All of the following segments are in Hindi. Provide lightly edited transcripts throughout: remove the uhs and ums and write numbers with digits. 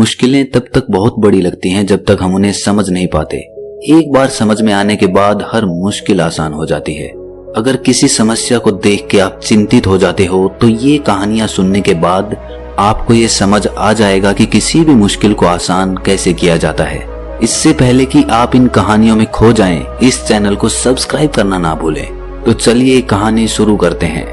मुश्किलें तब तक बहुत बड़ी लगती हैं जब तक हम उन्हें समझ नहीं पाते। एक बार समझ में आने के बाद हर मुश्किल आसान हो जाती है। अगर किसी समस्या को देख के आप चिंतित हो जाते हो तो ये कहानियां सुनने के बाद आपको ये समझ आ जाएगा कि किसी भी मुश्किल को आसान कैसे किया जाता है। इससे पहले कि आप इन कहानियों में खो जाएं, इस चैनल को सब्सक्राइब करना ना भूलें। तो चलिए कहानी शुरू करते हैं।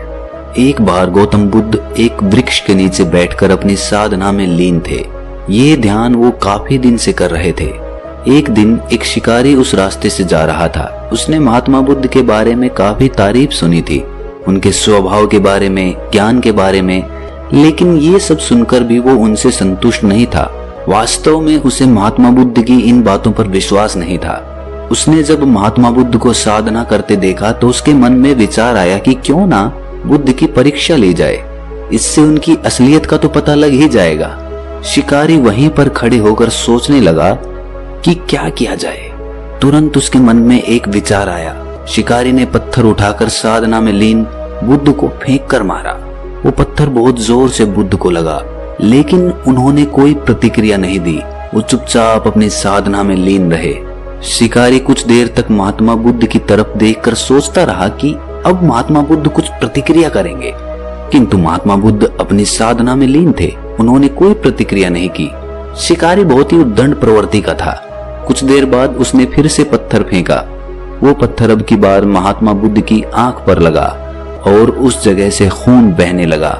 एक बार गौतम बुद्ध एक वृक्ष के नीचे बैठकर अपनी साधना में लीन थे। ये ध्यान वो काफी दिन से कर रहे थे। एक दिन एक शिकारी उस रास्ते से जा रहा था। उसने महात्मा बुद्ध के बारे में काफी तारीफ सुनी थी, उनके स्वभाव के बारे में, ज्ञान के बारे में, लेकिन ये सब सुनकर भी वो उनसे संतुष्ट नहीं था। वास्तव में उसे महात्मा बुद्ध की इन बातों पर विश्वास नहीं था। उसने जब महात्मा बुद्ध को साधना करते देखा तो उसके मन में विचार आया कि क्यों ना बुद्ध की परीक्षा ली जाए, इससे उनकी असलियत का तो पता लग ही जाएगा। शिकारी वहीं पर खड़े होकर सोचने लगा कि क्या किया जाए। तुरंत उसके मन में एक विचार आया। शिकारी ने पत्थर उठाकर साधना में लीन बुद्ध को फेंक कर मारा। वो पत्थर बहुत जोर से बुद्ध को लगा, लेकिन उन्होंने कोई प्रतिक्रिया नहीं दी। वो चुपचाप अपनी साधना में लीन रहे। शिकारी कुछ देर तक महात्मा बुद्ध की तरफ देखकर सोचता रहा कि अब महात्मा बुद्ध कुछ प्रतिक्रिया करेंगे, किंतु महात्मा बुद्ध अपनी साधना में लीन थे। उन्होंने कोई प्रतिक्रिया नहीं की। शिकारी बहुत ही उद्दंड प्रवृत्ति का था। कुछ देर बाद उसने फिर से पत्थर फेंका। वो पत्थर अब की बार महात्मा बुद्ध की आंख पर लगा और उस जगह से खून बहने लगा।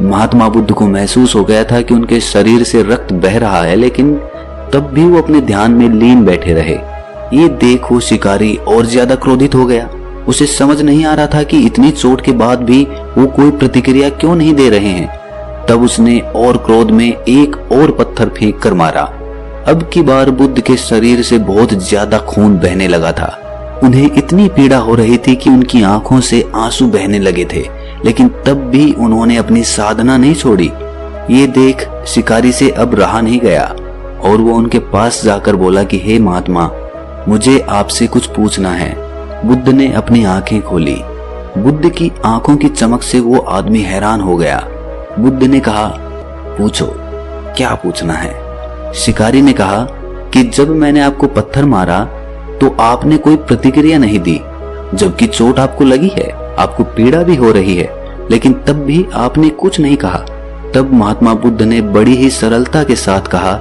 महात्मा बुद्ध को महसूस हो गया था कि उनके शरीर से रक्त बह रहा है, लेकिन तब भी वो अपने ध्यान में लीन बैठे रहे। ये देख वो शिकारी और ज्यादा क्रोधित हो गया। उसे समझ नहीं आ रहा था कि इतनी चोट के बाद भी वो कोई प्रतिक्रिया क्यों नहीं दे रहे हैं। तब उसने और क्रोध में एक और पत्थर फेंक कर मारा। अब की बार बुद्ध के शरीर से बहुत ज्यादा खून बहने लगा था। उन्हें इतनी पीड़ा हो रही थी कि उनकी आंखों से आंसू बहने लगे थे, लेकिन तब भी उन्होंने अपनी साधना नहीं छोड़ी। ये देख शिकारी से अब रहा नहीं गया और वो उनके पास जाकर बोला कि हे महात्मा, मुझे आपसे कुछ पूछना है। बुद्ध ने अपनी आंखें खोली। बुद्ध की आंखों की चमक से वो आदमी हैरान हो गया। बुद्ध ने कहा, पूछो, क्या पूछना है? शिकारी ने कहा कि जब मैंने आपको पत्थर मारा तो आपने कोई प्रतिक्रिया नहीं दी, जबकि चोट आपको लगी है, आपको पीड़ा भी हो रही है, लेकिन तब भी आपने कुछ नहीं कहा। तब महात्मा बुद्ध ने बड़ी ही सरलता के साथ कहा,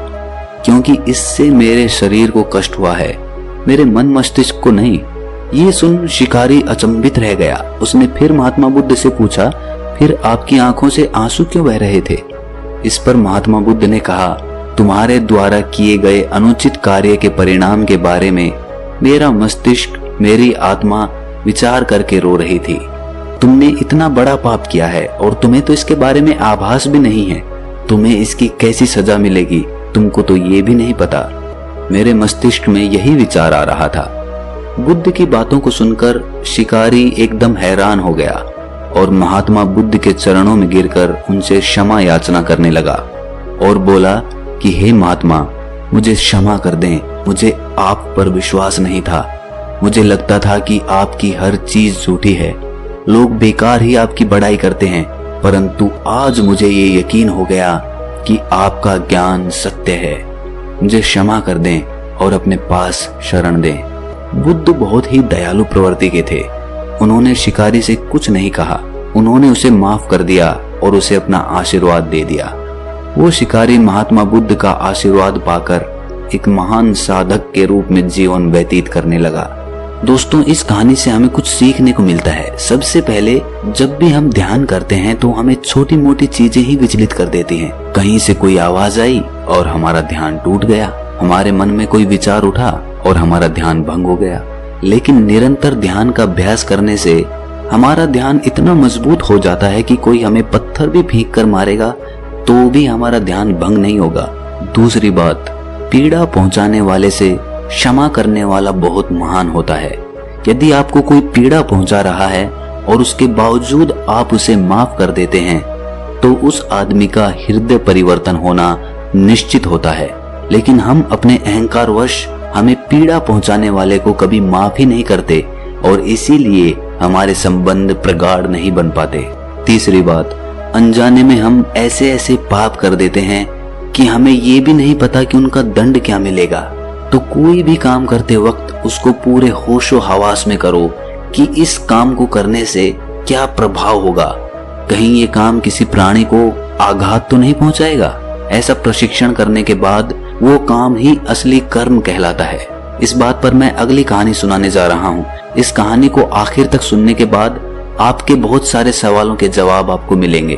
क्योंकि इससे मेरे शरीर को कष्ट हुआ है, मेरे मन मस्तिष्क को नहीं। ये सुन शिकारी अचंभित रह गया। उसने फिर महात्मा बुद्ध से पूछा, फिर आपकी आंखों से आंसू क्यों बह रहे थे? इस पर महात्मा बुद्ध ने कहा, तुम्हारे द्वारा किए गए अनुचित कार्य के परिणाम के बारे में मेरा मस्तिष्क, मेरी आत्मा विचार करके रो रही थी। तुमने इतना बड़ा पाप किया है और तुम्हें तो इसके बारे में आभास भी नहीं है। तुम्हें इसकी कैसी सजा मिलेगी तुमको तो ये भी नहीं पता। मेरे मस्तिष्क में यही विचार आ रहा था। बुद्ध की बातों को सुनकर शिकारी एकदम हैरान हो गया और महात्मा बुद्ध के चरणों में गिरकर उनसे क्षमा याचना करने लगा और बोला कि हे महात्मा, मुझे क्षमा कर दें। मुझे आप पर विश्वास नहीं था। मुझे लगता था कि आपकी हर चीज झूठी है, लोग बेकार ही आपकी बड़ाई करते हैं, परंतु आज मुझे ये यकीन हो गया कि आपका ज्ञान सत्य है। मुझे क्षमा कर दें और अपने पास शरण दें। बुद्ध बहुत ही दयालु प्रवृत्ति के थे। उन्होंने शिकारी से कुछ नहीं कहा। उन्होंने उसे माफ कर दिया और उसे अपना आशीर्वाद दे दिया। वो शिकारी महात्मा बुद्ध का आशीर्वाद पाकर एक महान साधक के रूप में जीवन व्यतीत करने लगा। दोस्तों, इस कहानी से हमें कुछ सीखने को मिलता है। सबसे पहले, जब भी हम ध्यान करते हैं तो हमें छोटी मोटी चीजें ही विचलित कर देती हैं। कहीं से कोई आवाज आई और हमारा ध्यान टूट गया। हमारे मन में कोई विचार उठा और हमारा ध्यान भंग हो गया। लेकिन निरंतर ध्यान का अभ्यास करने से हमारा ध्यान इतना मजबूत हो जाता है कि कोई हमें पत्थर भी फेंक कर मारेगा तो भी हमारा ध्यान भंग नहीं होगा। दूसरी बात, पीड़ा पहुंचाने वाले से क्षमा करने वाला बहुत महान होता है। यदि आपको कोई पीड़ा पहुंचा रहा है और उसके बावजूद आप उसे माफ कर देते हैं तो उस आदमी का हृदय परिवर्तन होना निश्चित होता है। लेकिन हम अपने अहंकारवश हमें पीड़ा पहुंचाने वाले को कभी माफ ही नहीं करते और इसीलिए हमारे संबंध प्रगाढ़ नहीं बन पाते। तीसरी बात, अनजाने में हम ऐसे ऐसे पाप कर देते हैं कि हमें ये भी नहीं पता कि उनका दंड क्या मिलेगा। तो कोई भी काम करते वक्त उसको पूरे होशो हवास में करो कि इस काम को करने से क्या प्रभाव होगा, कहीं ये काम किसी प्राणी को आघात तो नहीं पहुंचाएगा। ऐसा प्रशिक्षण करने के बाद वो काम ही असली कर्म कहलाता है। इस बात पर मैं अगली कहानी सुनाने जा रहा हूँ। इस कहानी को आखिर तक सुनने के बाद आपके बहुत सारे सवालों के जवाब आपको मिलेंगे।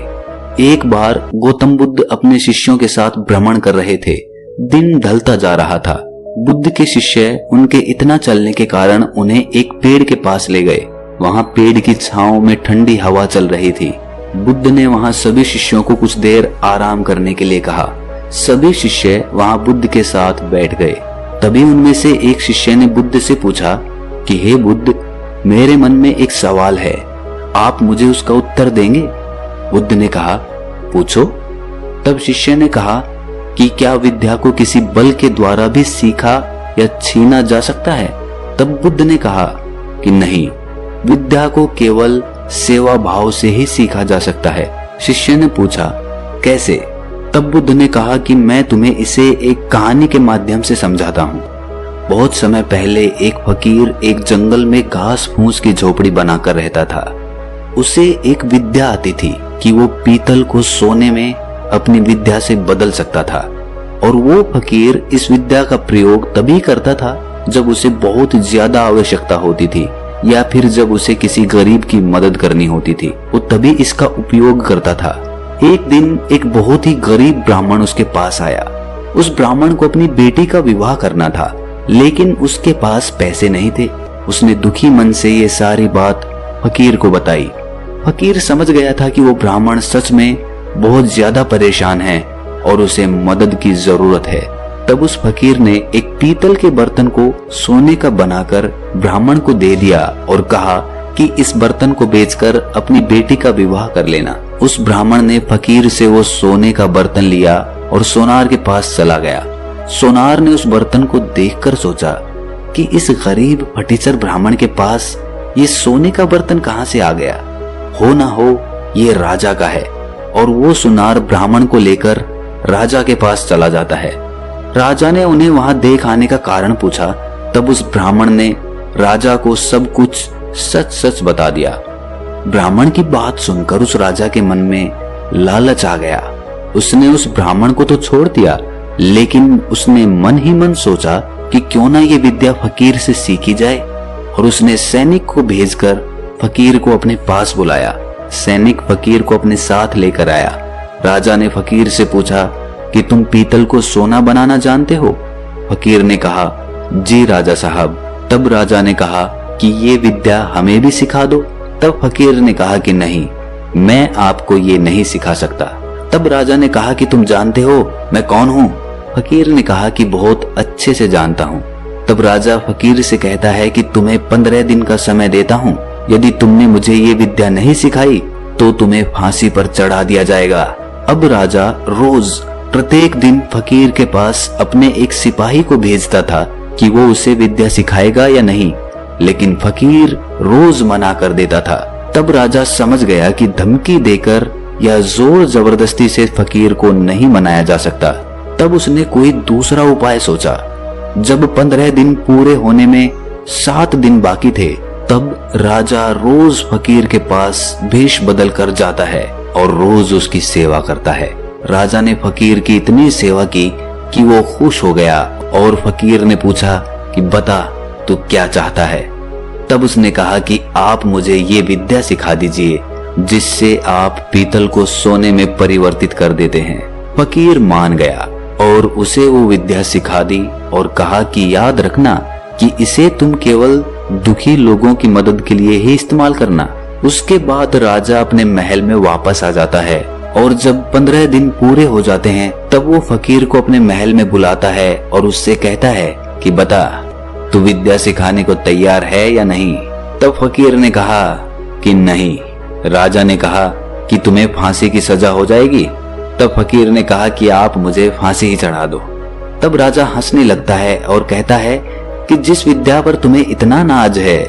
एक बार गौतम बुद्ध अपने शिष्यों के साथ भ्रमण कर रहे थे। दिन ढलता जा रहा था। बुद्ध के शिष्य उनके इतना चलने के कारण उन्हें एक पेड़ के पास ले गए। वहां पेड़ की छांव में ठंडी हवा चल रही थी। बुद्ध ने वहां सभी शिष्यों को कुछ देर आराम करने के लिए कहा। सभी शिष्य वहां बुद्ध के साथ बैठ गए। तभी उनमें से एक शिष्य ने बुद्ध से पूछा कि हे बुद्ध, मेरे मन में एक सवाल है, आप मुझे उसका उत्तर देंगे? बुद्ध ने कहा, पूछो। तब शिष्य ने कहा कि क्या विद्या को किसी बल के द्वारा भी सीखा या छीना जा सकता है? तब बुद्ध ने कहा कि नहीं, विद्या को केवल सेवा भाव से ही सीखा जा सकता है। शिष्य ने पूछा, कैसे? तब बुद्ध ने कहा कि मैं तुम्हें इसे एक कहानी के माध्यम से समझाता हूँ। बहुत समय पहले एक फकीर एक जंगल में घास फूस की झोपड़ी बनाकर रहता था। उसे एक विद्या आती थी कि वो पीतल को सोने में अपनी विद्या से बदल सकता था। और वो फकीर इस विद्या का प्रयोग तभी करता था जब उसे बहुत ज्यादा आवश्यकता होती थी या फिर जब उसे किसी गरीब की मदद करनी होती थी, वो तभी इसका उपयोग करता था। एक दिन एक बहुत ही गरीब ब्राह्मण उसके पास आया। उस ब्राह्मण को अपनी बेटी का विवाह करना था, लेकिन उसके पास पैसे नहीं थे। उसने दुखी मन से ये सारी बात फकीर को बताई। फकीर समझ गया था कि वो ब्राह्मण सच में बहुत ज्यादा परेशान है और उसे मदद की जरूरत है। तब उस फकीर ने एक पीतल के बर्तन को सोने का बनाकर ब्राह्मण को दे दिया और कहा कि इस बर्तन को बेचकर अपनी बेटी का विवाह कर लेना। उस ब्राह्मण ने फकीर से वो सोने का बर्तन लिया और सोनार के पास चला गया। सोनार ने उस बर्तन को देखकर सोचा कि इस गरीब फटीचर ब्राह्मण के पास ये सोने का बर्तन कहां से आ गया? हो ना हो ये राजा का है। और वो सोनार ब्राह्मण को लेकर राजा के पास चला जाता है। राजा ने उन्हें वहां देख आने का कारण पूछा। तब उस ब्राह्मण ने राजा को सब कुछ सच सच बता दिया। ब्राह्मण की बात सुनकर उस राजा के मन में लालच आ गया। उसने उस ब्राह्मण को तो छोड़ दिया, लेकिन उसने मन ही मन सोचा कि क्यों ना ये विद्या फकीर से सीखी जाए। और उसने सैनिक को भेजकर फकीर को अपने पास बुलाया। सैनिक फकीर को अपने साथ लेकर आया। राजा ने फकीर से पूछा कि तुम पीतल को सोना बनाना जानते हो? फकीर ने कहा, जी राजा साहब। तब राजा ने कहा कि ये विद्या हमें भी सिखा दो। तब फकीर ने कहा कि नहीं, मैं आपको ये नहीं सिखा सकता। तब राजा ने कहा कि तुम जानते हो मैं कौन हूँ? फकीर ने कहा कि बहुत अच्छे से जानता हूँ। तब राजा फकीर से कहता है कि तुम्हें 15 दिन का समय देता हूँ। यदि तुमने मुझे ये विद्या नहीं सिखाई तो तुम्हें फांसी पर चढ़ा दिया जाएगा। अब राजा रोज प्रत्येक दिन फकीर के पास अपने एक सिपाही को भेजता था कि वो उसे विद्या सिखाएगा या नहीं, लेकिन फकीर रोज मना कर देता था। तब राजा समझ गया कि धमकी देकर या जोर जबरदस्ती से फकीर को नहीं मनाया जा सकता। तब उसने कोई दूसरा उपाय सोचा। जब 15 दिन पूरे होने में 7 दिन बाकी थे, तब राजा रोज फकीर के पास भेष बदल कर जाता है और रोज उसकी सेवा करता है। राजा ने फकीर की इतनी सेवा की कि वो खुश हो गया और फकीर ने पूछा कि बता तू क्या चाहता है? तब उसने कहा कि आप मुझे ये विद्या सिखा दीजिए जिससे आप पीतल को सोने में परिवर्तित कर देते हैं। फकीर मान गया और उसे वो विद्या सिखा दी और कहा कि याद रखना कि इसे तुम केवल दुखी लोगों की मदद के लिए ही इस्तेमाल करना। उसके बाद राजा अपने महल में वापस आ जाता है और जब 15 दिन पूरे हो जाते हैं तब वो फकीर को अपने महल में बुलाता है और उससे कहता है कि बता तू विद्या सिखाने को तैयार है या नहीं? तब फकीर ने कहा कि नहीं। राजा ने कहा कि तुम्हें फांसी की सजा हो जाएगी। तब फकीर ने कहा कि आप मुझे फांसी ही चढ़ा दो। तब राजा हंसने लगता है और कहता है कि जिस विद्या पर तुम्हें इतना नाज है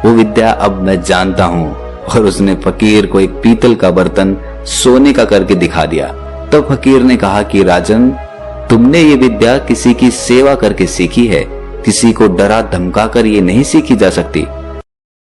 वो विद्या अब मैं जानता हूँ। और उसने फकीर को एक पीतल का बर्तन सोने का करके दिखा दिया। तब फकीर ने कहा कि राजन, तुमने ये विद्या किसी की सेवा करके सीखी है, किसी को डरा धमका कर ये नहीं सीखी जा सकती।